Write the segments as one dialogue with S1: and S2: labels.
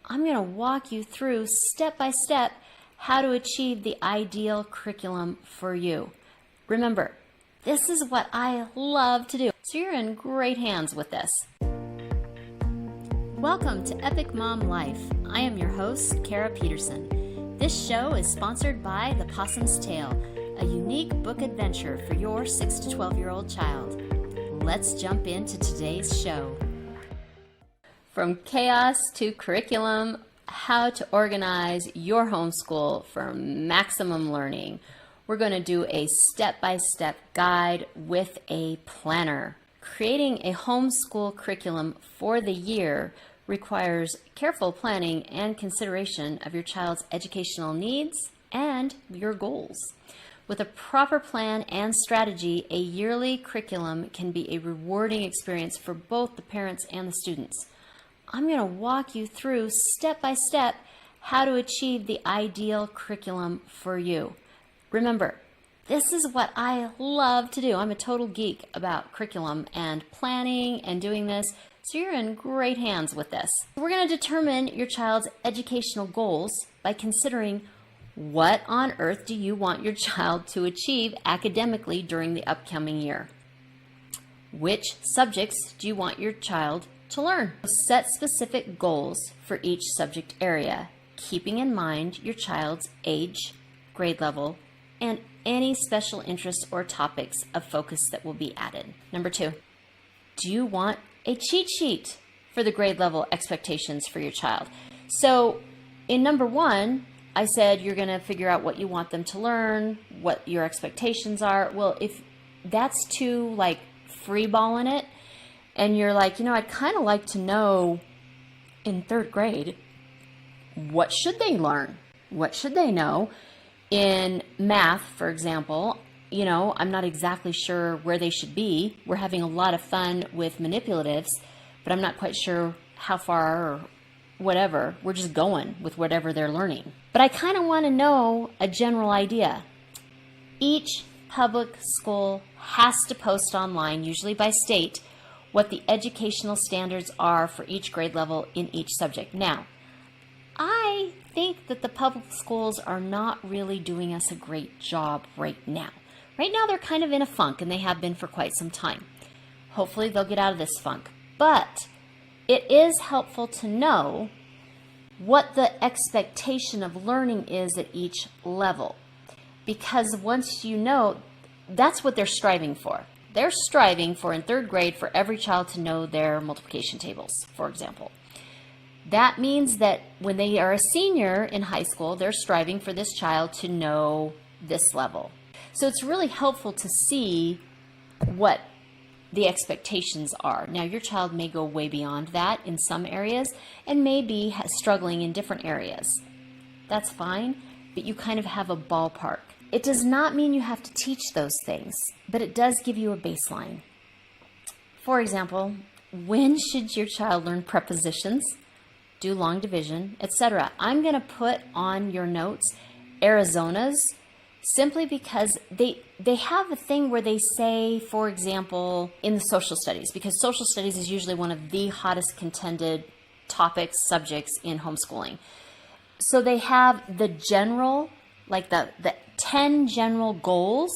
S1: I'm going to walk you through step by step how to achieve the ideal curriculum for you. Remember, this is what I love to do, so you're in great hands with this. Welcome to Epic Mom Life. I am your host, Kara Peterson. This show is sponsored by The Possum's Tale, a unique book adventure for your 6 to 12-year-old child. Let's jump into today's show. From chaos to curriculum, how to organize your homeschool for maximum learning. We're going to do a step-by-step guide with a planner. Creating a homeschool curriculum for the year requires careful planning and consideration of your child's educational needs and your goals. With a proper plan and strategy, a yearly curriculum can be a rewarding experience for both the parents and the students. I'm going to walk you through step by step how to achieve the ideal curriculum for you. Remember, this is what I love to do. I'm a total geek about curriculum and planning and doing this, so you're in great hands with this. We're going to determine your child's educational goals by considering what on earth do you want your child to achieve academically during the upcoming year? Which subjects do you want your child to learn? Set specific goals for each subject area, keeping in mind your child's age, grade level, and any special interests or topics of focus that will be added. Number 2, do you want a cheat sheet for the grade level expectations for your child? So in number 1, I said you're going to figure out what you want them to learn, what your expectations are. Well, if that's too like freeballing it, and you're like, I'd kind of like to know in 3rd grade, what should they learn? What should they know? In math, for example, I'm not exactly sure where they should be. We're having a lot of fun with manipulatives, but I'm not quite sure how far or whatever. We're just going with whatever they're learning. But I kind of want to know a general idea. Each public school has to post online, usually by state, what the educational standards are for each grade level in each subject. Now, I think that the public schools are not really doing us a great job right now. Right now, they're kind of in a funk, and they have been for quite some time. Hopefully, they'll get out of this funk. But it is helpful to know what the expectation of learning is at each level. Because once you know, that's what they're striving for. They're striving for, in 3rd grade, for every child to know their multiplication tables, for example. That means that when they are a senior in high school, they're striving for this child to know this level. So it's really helpful to see what the expectations are. Now, your child may go way beyond that in some areas and may be struggling in different areas. That's fine, but you kind of have a ballpark. It does not mean you have to teach those things, but it does give you a baseline. For example, when should your child learn prepositions, do long division, etc.? I'm going to put on your notes Arizona's, simply because they have a thing where they say, for example, in the social studies, because social studies is usually one of the hottest contended topics, subjects in homeschooling. So they have the general, like the 10 general goals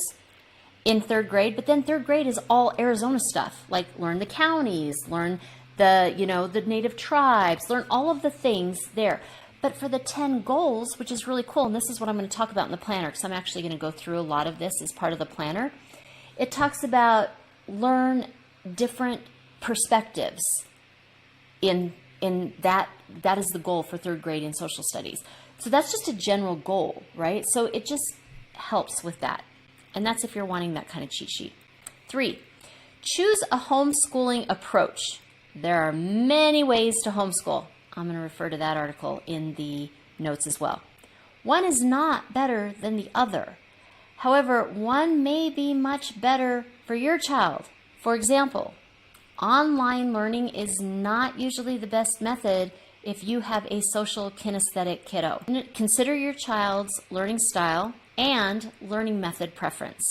S1: in 3rd grade, but then 3rd grade is all Arizona stuff, like learn the counties, learn the native tribes, learn all of the things there. But for the 10 goals, which is really cool, and this is what I'm going to talk about in the planner, because I'm actually going to go through a lot of this as part of the planner. It talks about learn different perspectives in that is the goal for 3rd grade in social studies. So that's just a general goal, right? So it just helps with that. And that's if you're wanting that kind of cheat sheet. 3, choose a homeschooling approach. There are many ways to homeschool. I'm going to refer to that article in the notes as well. One is not better than the other. However, one may be much better for your child. For example, online learning is not usually the best method if you have a social kinesthetic kiddo. Consider your child's learning style and learning method preference.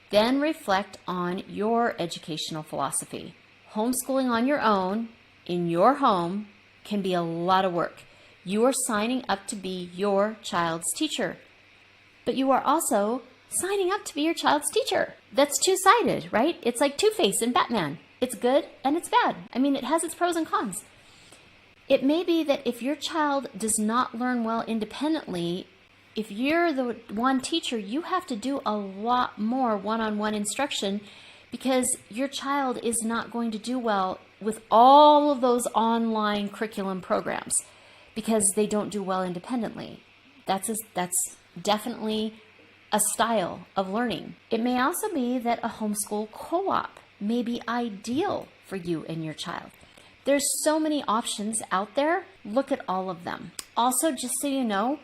S1: Then reflect on your educational philosophy. Homeschooling on your own, in your home, can be a lot of work. You are signing up to be your child's teacher, but you are also signing up to be your child's teacher. That's two-sided, right? It's like Two-Face in Batman. It's good and it's bad. I mean, it has its pros and cons. It may be that if your child does not learn well independently, if you're the one teacher, you have to do a lot more one-on-one instruction because your child is not going to do well with all of those online curriculum programs because they don't do well independently. That's definitely a style of learning. It may also be that a homeschool co-op may be ideal for you and your child. There's so many options out there. Look at all of them. Also, just so you know,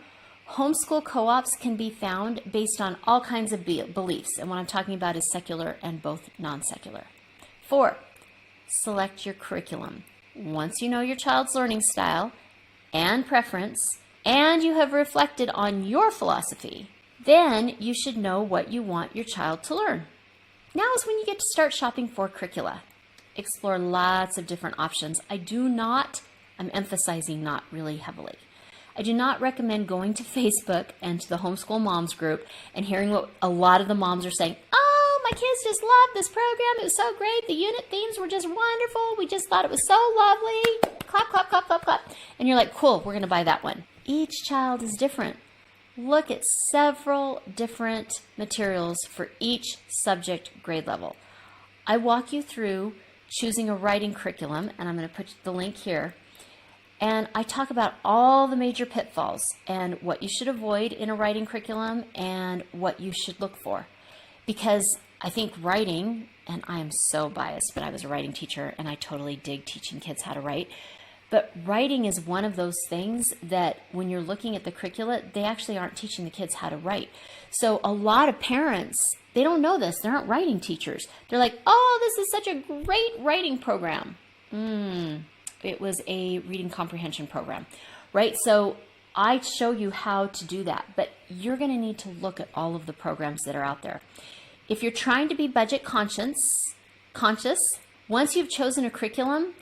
S1: homeschool co-ops can be found based on all kinds of beliefs. And what I'm talking about is secular and both non-secular. 4, select your curriculum. Once you know your child's learning style and preference, and you have reflected on your philosophy, then you should know what you want your child to learn. Now is when you get to start shopping for curricula. Explore lots of different options. I'm emphasizing not really heavily. I do not recommend going to Facebook and to the Homeschool Moms group and hearing what a lot of the moms are saying. Oh, my kids just loved this program. It was so great. The unit themes were just wonderful. We just thought it was so lovely. Clap, clap, clap, clap, clap. And you're like, cool, we're going to buy that one. Each child is different. Look at several different materials for each subject grade level. I walk you through choosing a writing curriculum, and I'm going to put the link here. And I talk about all the major pitfalls and what you should avoid in a writing curriculum and what you should look for. Because I think writing, and I am so biased, but I was a writing teacher and I totally dig teaching kids how to write. But writing is one of those things that when you're looking at the curricula, they actually aren't teaching the kids how to write. So a lot of parents, they don't know this. They aren't writing teachers. They're like, oh, this is such a great writing program. It was a reading comprehension program, right? So I show you how to do that, but you're going to need to look at all of the programs that are out there. If you're trying to be budget conscious, once you've chosen a curriculum,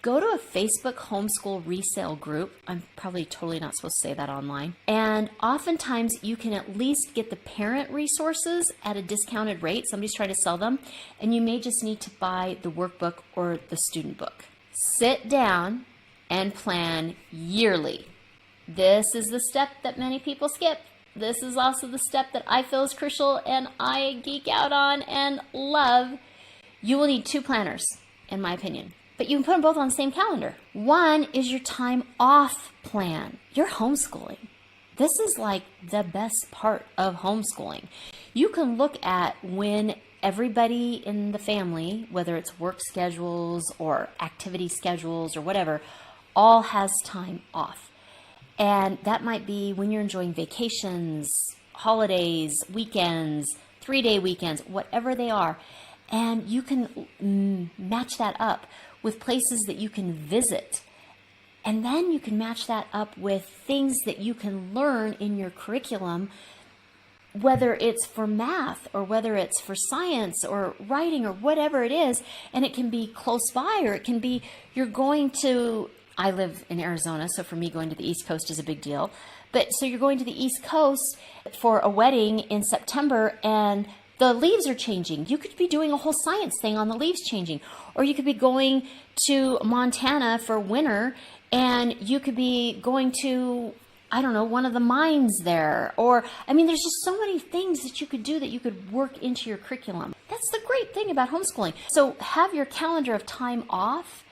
S1: go to a Facebook homeschool resale group. I'm probably totally not supposed to say that online. And oftentimes you can at least get the parent resources at a discounted rate. Somebody's trying to sell them, and you may just need to buy the workbook or the student book. Sit down and plan yearly. This is the step that many people skip. This is also the step that I feel is crucial and I geek out on and love. You will need 2 planners, in my opinion. But you can put them both on the same calendar. One is your time off plan. You're homeschooling. This is like the best part of homeschooling. You can look at when everybody in the family, whether it's work schedules or activity schedules or whatever, all has time off. And that might be when you're enjoying vacations, holidays, weekends, 3-day weekends, whatever they are. And you can match that up with places that you can visit. And then you can match that up with things that you can learn in your curriculum, whether it's for math or whether it's for science or writing or whatever it is. And it can be close by, or it can be you're going to, I live in Arizona, so for me going to the East Coast is a big deal. But so you're going to the East Coast for a wedding in September and the leaves are changing. You could be doing a whole science thing on the leaves changing. Or you could be going to Montana for winter and you could be going to, I don't know, one of the mines there. Or, I mean, there's just so many things that you could do that you could work into your curriculum. That's the great thing about homeschooling. So have your calendar of time off,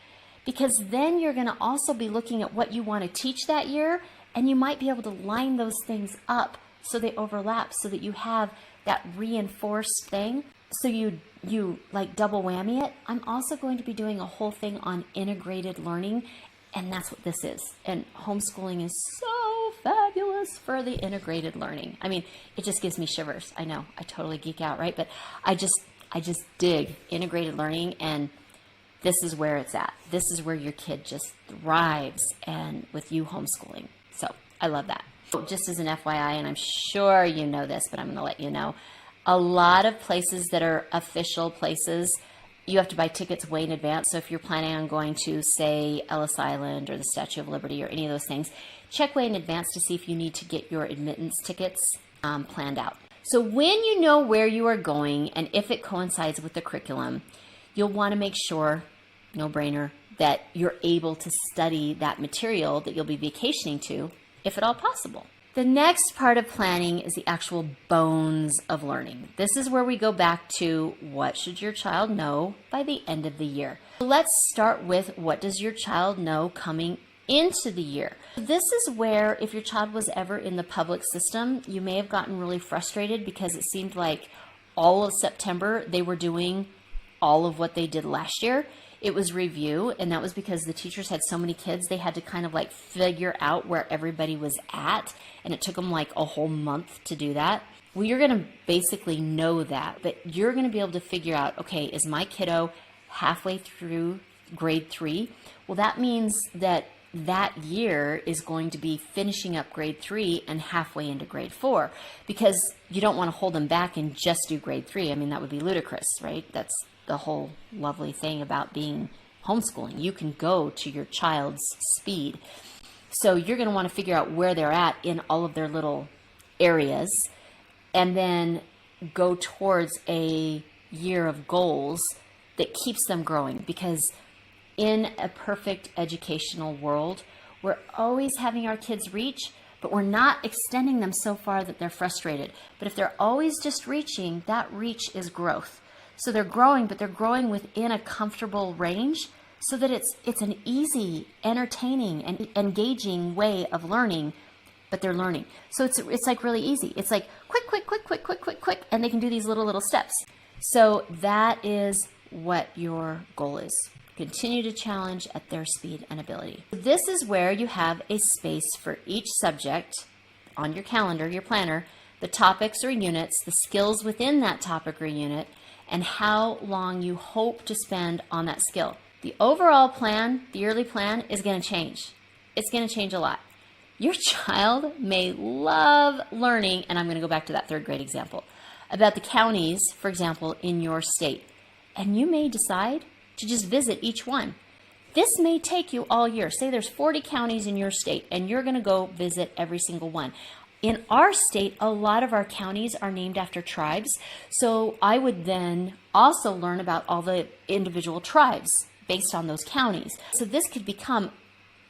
S1: because then you're going to also be looking at what you want to teach that year, and you might be able to line those things up so they overlap, so that you have that reinforced thing. So you like double whammy it. I'm also going to be doing a whole thing on integrated learning, and that's what this is. And homeschooling is so fabulous for the integrated learning. I mean, it just gives me shivers. I know, I totally geek out, right? But I just dig integrated learning, and this is where it's at. This is where your kid just thrives, and with you homeschooling. So I love that. Just as an FYI, and I'm sure you know this, but I'm going to let you know, a lot of places that are official places you have to buy tickets way in advance. So if you're planning on going to, say, Ellis Island or the Statue of Liberty or any of those things, check way in advance to see if you need to get your admittance tickets planned out. So when you know where you are going and if it coincides with the curriculum, you'll want to make sure, no brainer, that you're able to study that material that you'll be vacationing to, if at all possible. The next part of planning is the actual bones of learning. This is where we go back to what should your child know by the end of the year. Let's start with what does your child know coming into the year. This is where if your child was ever in the public system, you may have gotten really frustrated because it seemed like all of September they were doing all of what they did last year. It was review, and that was because the teachers had so many kids, they had to kind of like figure out where everybody was at, and it took them like a whole month to do that. Well, you're going to basically know that, but you're going to be able to figure out, okay, is my kiddo halfway through grade 3? Well, that means that that year is going to be finishing up grade 3 and halfway into grade 4, because you don't want to hold them back and just do grade 3. I mean, that would be ludicrous, right? That's the whole lovely thing about being homeschooling. You can go to your child's speed. So you're going to want to figure out where they're at in all of their little areas and then go towards a year of goals that keeps them growing, because in a perfect educational world, we're always having our kids reach, but we're not extending them so far that they're frustrated. But if they're always just reaching, that reach is growth. So they're growing, but they're growing within a comfortable range so that it's an easy, entertaining, and engaging way of learning, but they're learning. So it's like really easy. It's like quick, and they can do these little steps. So that is what your goal is. Continue to challenge at their speed and ability. This is where you have a space for each subject on your calendar, your planner, the topics or units, the skills within that topic or unit, and how long you hope to spend on that skill. The overall plan, the yearly plan, is going to change. It's going to change a lot. Your child may love learning, and I'm going to go back to that 3rd grade example, about the counties, for example, in your state. And you may decide to just visit each one. This may take you all year. Say there's 40 counties in your state, and you're going to go visit every single one. In our state, a lot of our counties are named after tribes, so I would then also learn about all the individual tribes based on those counties. So this could become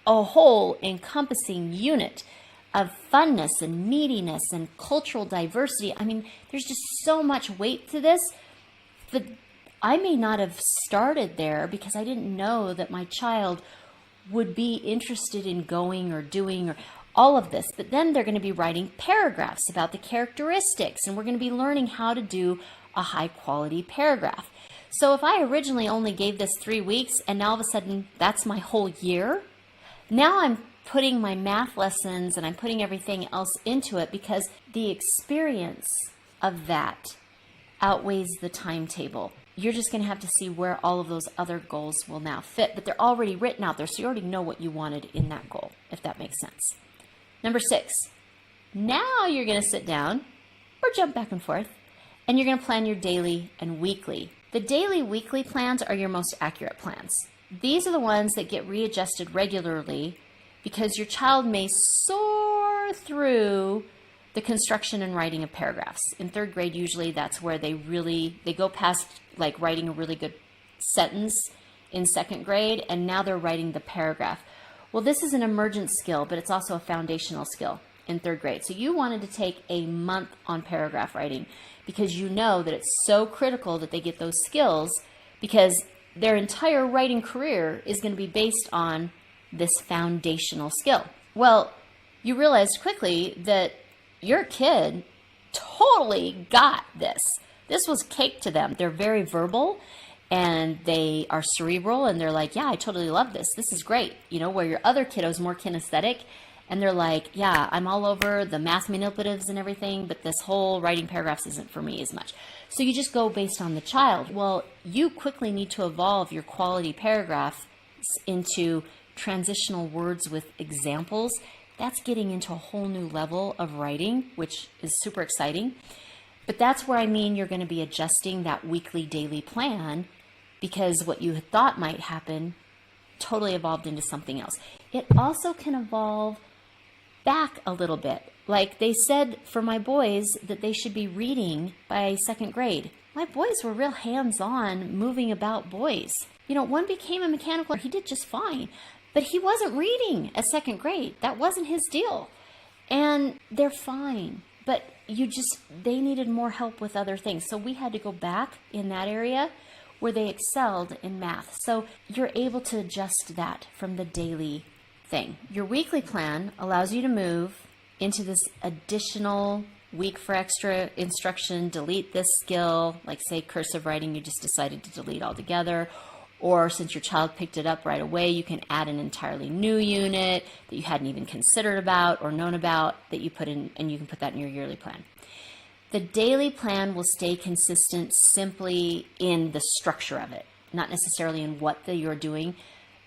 S1: a whole encompassing unit of funness and meatiness and cultural diversity. I mean, there's just so much weight to this, but I may not have started there because I didn't know that my child would be interested in going or doing or all of this. But then they're going to be writing paragraphs about the characteristics, and we're going to be learning how to do a high quality paragraph. So if I originally only gave this 3 weeks and now all of a sudden that's my whole year, now I'm putting my math lessons and I'm putting everything else into it because the experience of that outweighs the timetable. You're just going to have to see where all of those other goals will now fit, but they're already written out there, so you already know what you wanted in that goal, if that makes sense. Number 6, now you're going to sit down or jump back and forth, and you're going to plan your daily and weekly. The daily, weekly plans are your most accurate plans. These are the ones that get readjusted regularly because your child may soar through the construction and writing of paragraphs. In 3rd grade, usually that's where they go past like writing a really good sentence in 2nd grade, and now they're writing the paragraph. Well, this is an emergent skill, but it's also a foundational skill in 3rd grade. So you wanted to take a month on paragraph writing because you know that it's so critical that they get those skills because their entire writing career is going to be based on this foundational skill. Well, you realized quickly that your kid totally got this. This was cake to them. They're very verbal and they are cerebral and they're like, yeah, I totally love this. This is great. You know, where your other kiddo's more kinesthetic and they're like, yeah, I'm all over the math manipulatives and everything, but this whole writing paragraphs isn't for me as much. So you just go based on the child. Well, you quickly need to evolve your quality paragraph into transitional words with examples. That's getting into a whole new level of writing, which is super exciting. But that's where I mean you're going to be adjusting that weekly, daily plan because what you thought might happen totally evolved into something else. It also can evolve back a little bit. Like they said for my boys that they should be reading by 2nd grade. My boys were real hands-on, moving about boys. One became a mechanical. He did just fine, but he wasn't reading at 2nd grade. That wasn't his deal. And they're fine, but they needed more help with other things. So we had to go back in that area where they excelled in math. So you're able to adjust that from the daily thing. Your weekly plan allows you to move into this additional week for extra instruction, delete this skill, like say cursive writing, you just decided to delete altogether. Or since your child picked it up right away, you can add an entirely new unit that you hadn't even considered about or known about that you put in, and you can put that in your yearly plan. The daily plan will stay consistent simply in the structure of it, not necessarily in what you're doing,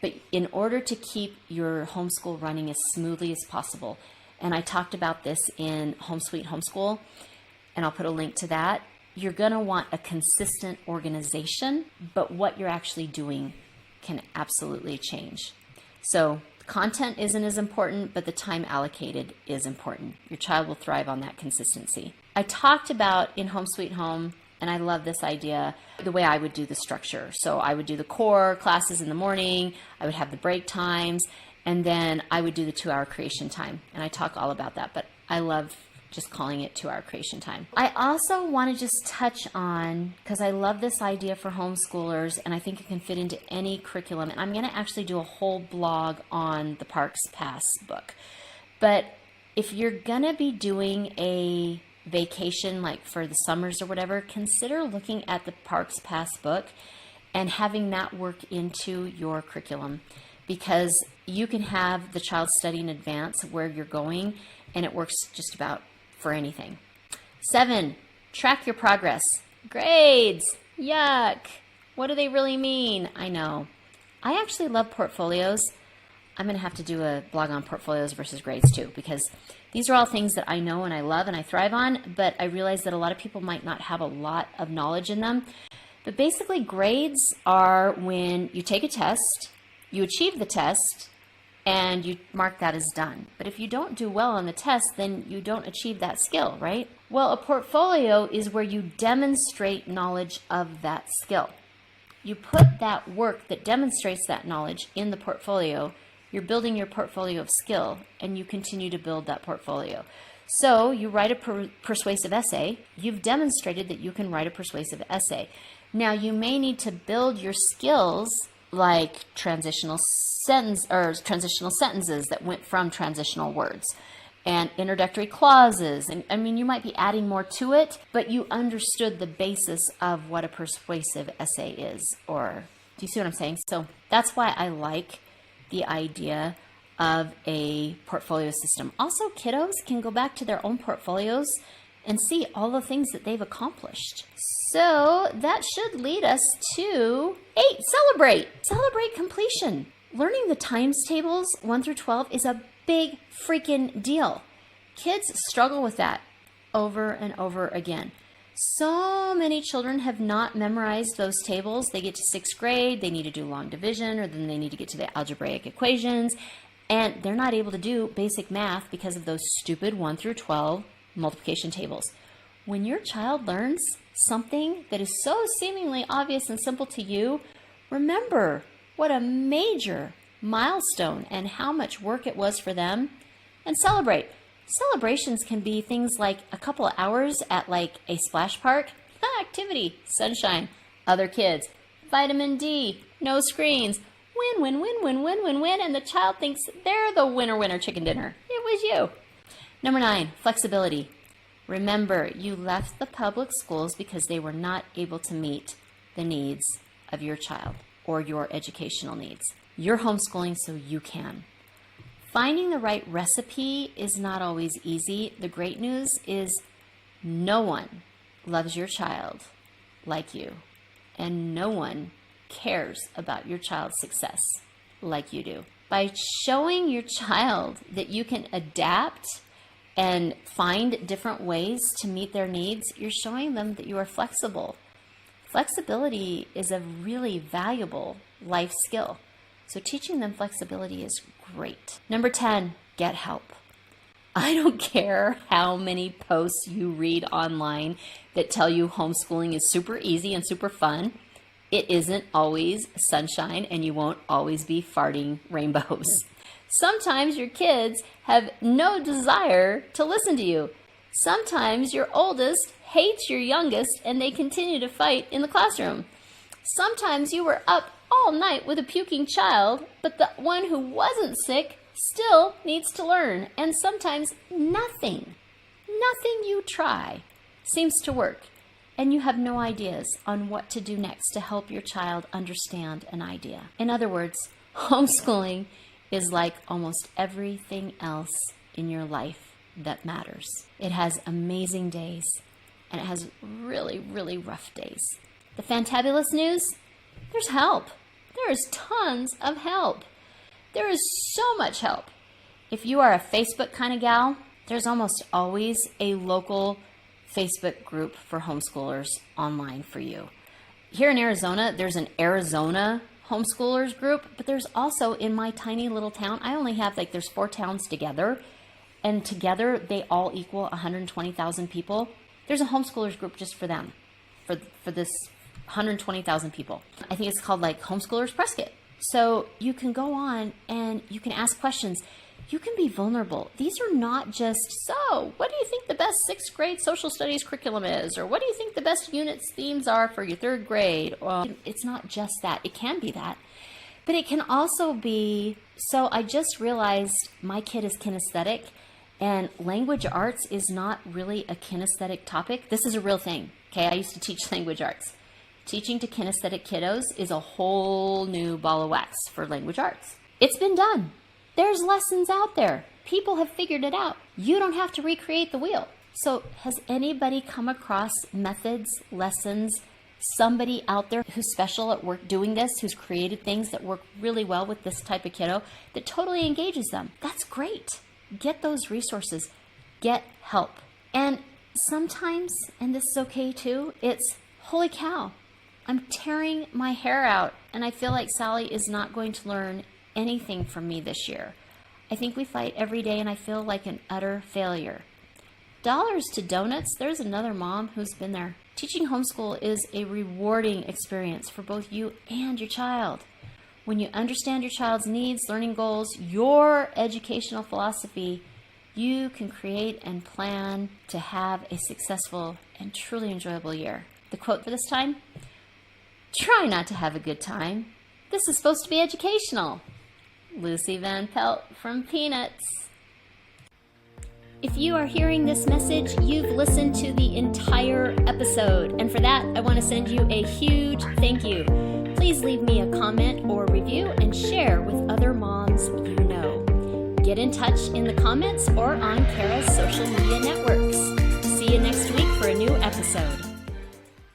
S1: but in order to keep your homeschool running as smoothly as possible. And I talked about this in Home Sweet Homeschool, and I'll put a link to that. You're going to want a consistent organization, but what you're actually doing can absolutely change. So content isn't as important, but the time allocated is important. Your child will thrive on that consistency. I talked about in Home Sweet Home, and I love this idea, the way I would do the structure. So I would do the core classes in the morning, I would have the break times, and then I would do the 2-hour creation time. And I talk all about that, but I love just calling it 2-hour creation time. I also want to just touch on, because I love this idea for homeschoolers, and I think it can fit into any curriculum, and I'm going to actually do a whole blog on the Parks Pass book. But if you're going to be doing a vacation, like for the summers or whatever, consider looking at the Parks Pass book and having that work into your curriculum, because you can have the child study in advance where you're going, and it works just about for anything. 7, track your progress. Grades, yuck. What do they really mean? I know. I actually love portfolios. I'm going to have to do a blog on portfolios versus grades too, because these are all things that I know and I love and I thrive on, but I realize that a lot of people might not have a lot of knowledge in them. But basically, grades are when you take a test, you achieve the test, and you mark that as done. But if you don't do well on the test, then you don't achieve that skill, right? Well, a portfolio is where you demonstrate knowledge of that skill. You put that work that demonstrates that knowledge in the portfolio. You're building your portfolio of skill, and you continue to build that portfolio. So you write a persuasive essay. You've demonstrated that you can write a persuasive essay. Now, you may need to build your skills like transitional sentences that went from transitional words and introductory clauses. And I mean, you might be adding more to it, but you understood the basis of what a persuasive essay is. Or do you see what I'm saying? So that's why I like the idea of a portfolio system. Also, kiddos can go back to their own portfolios and see all the things that they've accomplished. So that should lead us to 8, celebrate. Celebrate completion. Learning the times tables 1 through 12 is a big freaking deal. Kids struggle with that over and over again. So many children have not memorized those tables. They get to 6th grade, they need to do long division, or then they need to get to the algebraic equations, and they're not able to do basic math because of those stupid 1 through 12 multiplication tables. When your child learns something that is so seemingly obvious and simple to you, remember what a major milestone and how much work it was for them, and celebrate. Celebrations can be things like a couple of hours at like a splash park, activity, sunshine, other kids, vitamin D, no screens, win, and the child thinks they're the winner chicken dinner. It was you. Number 9, flexibility. Remember, you left the public schools because they were not able to meet the needs of your child or your educational needs. You're homeschooling so you can. Finding the right recipe is not always easy. The great news is no one loves your child like you, and no one cares about your child's success like you do. By showing your child that you can adapt and find different ways to meet their needs, you're showing them that you are flexible. Flexibility is a really valuable life skill. So teaching them flexibility is great. Number 10, get help. I don't care how many posts you read online that tell you homeschooling is super easy and super fun. It isn't always sunshine, and you won't always be farting rainbows. Sometimes your kids have no desire to listen to you. Sometimes your oldest hates your youngest and they continue to fight in the classroom. Sometimes you were up all night with a puking child, but the one who wasn't sick still needs to learn. And sometimes nothing you try seems to work, and you have no ideas on what to do next to help your child understand an idea. In other words, homeschooling is like almost everything else in your life that matters. It has amazing days, and it has really, really rough days. The fantabulous news? There's help. There is tons of help. There is so much help. If you are a Facebook kind of gal, there's almost always a local Facebook group for homeschoolers online for you. Here in Arizona, there's an Arizona homeschoolers group, but there's also in my tiny little town, I only have there's 4 towns together, and together they all equal 120,000 people. There's a homeschoolers group just for them, for this 120,000 people. I think it's called Homeschoolers Prescott. So you can go on and you can ask questions. You can be vulnerable. These are not just, so what do you think the best 6th grade social studies curriculum is? Or what do you think the best units themes are for your 3rd grade? It's not just that. It can be that. But it can also be, so I just realized my kid is kinesthetic, and language arts is not really a kinesthetic topic. This is a real thing. Okay, I used to teach language arts. Teaching to kinesthetic kiddos is a whole new ball of wax for language arts. It's been done. There's lessons out there. People have figured it out. You don't have to recreate the wheel. So has anybody come across methods, lessons, somebody out there who's special at work doing this, who's created things that work really well with this type of kiddo that totally engages them? That's great. Get those resources. Get help. And sometimes, and this is okay too, it's, holy cow, I'm tearing my hair out and I feel like Sally is not going to learn anything from me this year. I think we fight every day and I feel like an utter failure. Dollars to donuts, there's another mom who's been there. Teaching homeschool is a rewarding experience for both you and your child. When you understand your child's needs, learning goals, your educational philosophy, you can create and plan to have a successful and truly enjoyable year. The quote for this time: try not to have a good time. This is supposed to be educational. Lucy Van Pelt from Peanuts. If you are hearing this message, you've listened to the entire episode, and for that, I want to send you a huge thank you. Please leave me a comment or review and share with other moms you know. Get in touch in the comments or on Kara's social media network.